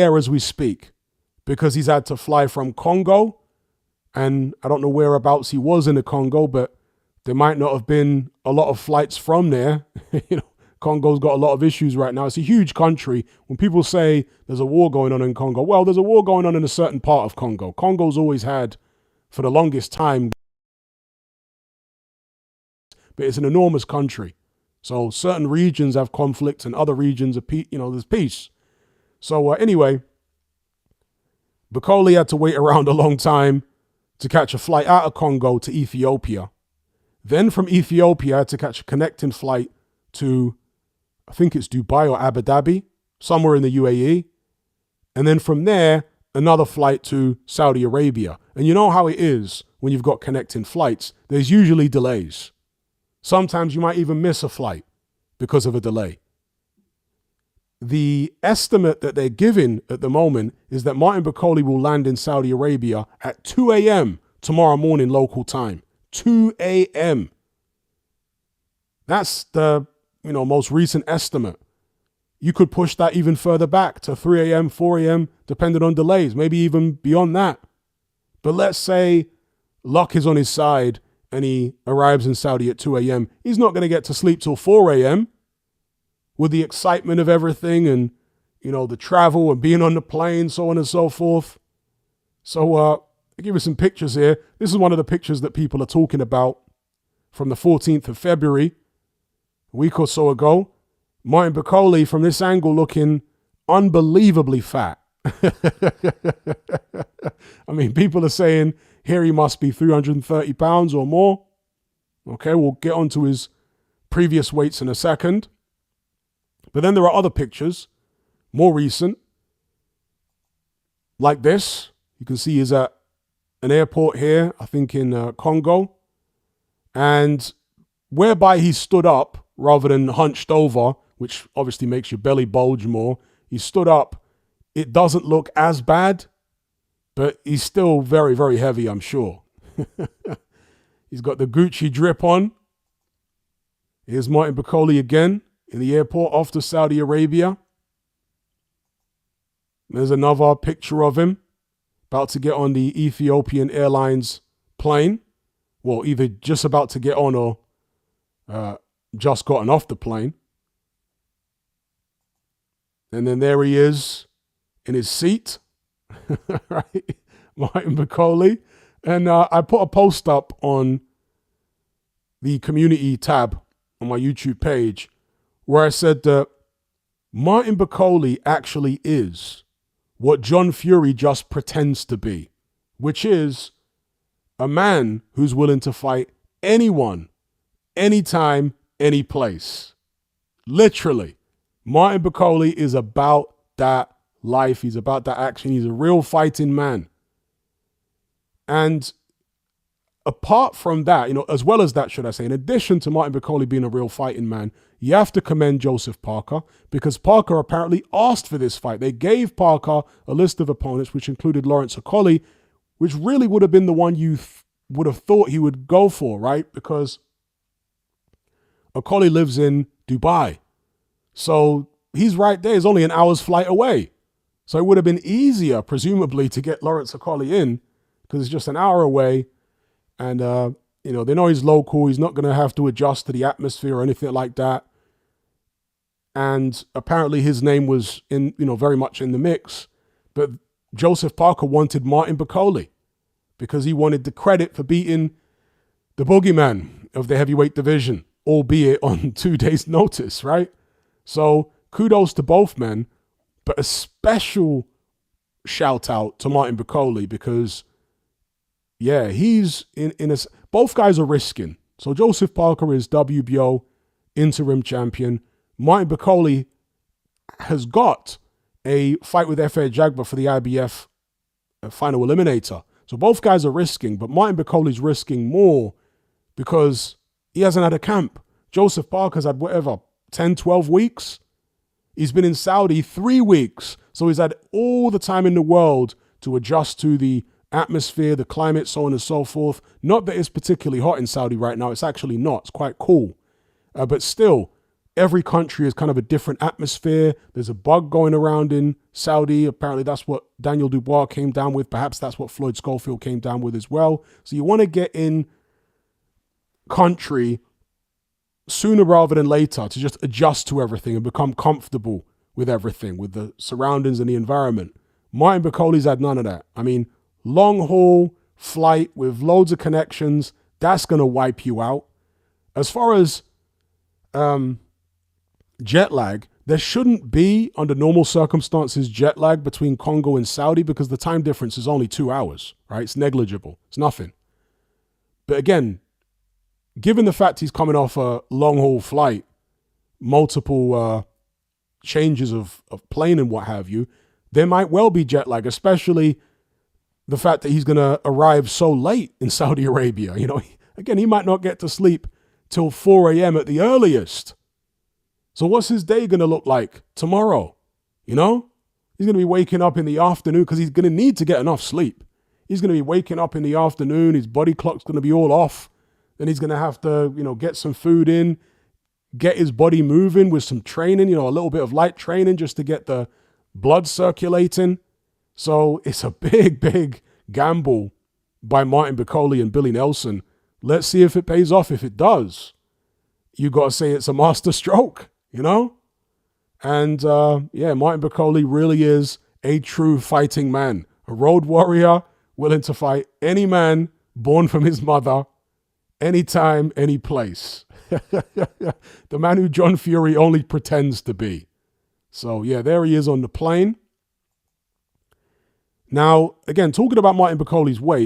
air as we speak because he's had to fly from Congo. And I don't know whereabouts he was in the Congo, but there might not have been a lot of flights from there. Congo's got a lot of issues right now. It's a huge country. When people say there's a war going on in Congo, well, there's a war going on in a certain part of Congo. Congo's always had, for the longest time, but it's an enormous country. So certain regions have conflict and other regions are, there's peace. So anyway, Bukole had to wait around a long time to catch a flight out of Congo to Ethiopia. Then from Ethiopia to catch a connecting flight to, I think it's Dubai or Abu Dhabi, somewhere in the UAE. And then from there, another flight to Saudi Arabia. And you know how it is when you've got connecting flights. There's usually delays. Sometimes you might even miss a flight because of a delay. The estimate that they're giving at the moment is that Martin Bukole will land in Saudi Arabia at 2 a.m. tomorrow morning local time. 2 a.m. That's the most recent estimate. You could push that even further back to 3 a.m., 4 a.m., depending on delays, maybe even beyond that. But let's say luck is on his side and he arrives in Saudi at 2 a.m. He's not going to get to sleep till 4 a.m. with the excitement of everything and, the travel and being on the plane, so on and so forth. So I'll give you some pictures here. This is one of the pictures that people are talking about from the 14th of February, a week or so ago. Martin Bukole from this angle looking unbelievably fat. I mean, people are saying here he must be 330 pounds or more. Okay, we'll get onto his previous weights in a second. But then there are other pictures, more recent, like this. You can see he's at an airport here, I think in Congo. And whereby he stood up rather than hunched over, which obviously makes your belly bulge more, he stood up. It doesn't look as bad, but he's still very, very heavy, I'm sure. He's got the Gucci drip on. Here's Martin Bukole again in the airport off to Saudi Arabia. There's another picture of him about to get on the Ethiopian Airlines plane. Well, either just about to get on or just gotten off the plane. And then there he is in his seat, right? Martin Bukole. And I put a post up on the community tab on my YouTube page where I said that Martin Bukole actually is what John Fury just pretends to be, which is a man who's willing to fight anyone, anytime, any place. Literally, Martin Bukole is about that life. He's about that action. He's a real fighting man. And apart from that, as well as that, should I say, in addition to Martin Bukole being a real fighting man, you have to commend Joseph Parker because Parker apparently asked for this fight. They gave Parker a list of opponents, which included Lawrence Okolie, which really would have been the one you would have thought he would go for, right? Because Okolie lives in Dubai. So he's right there. He's only an hour's flight away. So it would have been easier, presumably, to get Lawrence Okolie in because it's just an hour away. And, they know he's local. He's not going to have to adjust to the atmosphere or anything like that. And apparently his name was very much in the mix. But Joseph Parker wanted Martin Bukole because he wanted the credit for beating the boogeyman of the heavyweight division, albeit on 2 days' notice, right? So kudos to both men, but a special shout out to Martin Bukole because, yeah, he's in a... Both guys are risking. So Joseph Parker is WBO interim champion. Martin Bukole has got a fight with Efe Ajagba for the IBF final eliminator. So both guys are risking, but Martin Bukole's risking more because he hasn't had a camp. Joseph Parker's had 10, 12 weeks. He's been in Saudi 3 weeks. So he's had all the time in the world to adjust to the atmosphere, the climate, so on and so forth. Not that it's particularly hot in Saudi right now. It's actually not. It's quite cool. But still, Every country is kind of a different atmosphere. There's a bug going around in Saudi. Apparently, that's what Daniel Dubois came down with. Perhaps that's what Floyd Schofield came down with as well. So you want to get in country sooner rather than later to just adjust to everything and become comfortable with everything, with the surroundings and the environment. Martin Bakoli's had none of that. I mean, long haul flight with loads of connections, that's going to wipe you out. As far as jet lag, there shouldn't be, under normal circumstances, jet lag between Congo and Saudi because the time difference is only 2 hours, right? It's negligible. It's nothing. But again, given the fact he's coming off a long-haul flight, multiple changes of plane and what have you, there might well be jet lag, especially the fact that he's going to arrive so late in Saudi Arabia. You know, again, he might not get to sleep till 4 a.m. at the earliest. So what's his day going to look like tomorrow? You know, he's going to be waking up in the afternoon because he's going to need to get enough sleep. He's going to be waking up in the afternoon. His body clock's going to be all off. Then he's going to have to, get some food in, get his body moving with some training, a little bit of light training just to get the blood circulating. So it's a big, big gamble by Martin Bakoli and Billy Nelson. Let's see if it pays off. If it does, you got to say it's a master stroke, And Martin Bakoli really is a true fighting man, a road warrior willing to fight any man born from his mother, anytime, any place. The man who John Fury only pretends to be. So, there he is on the plane. Now, again, talking about Martin Bakoli's weight,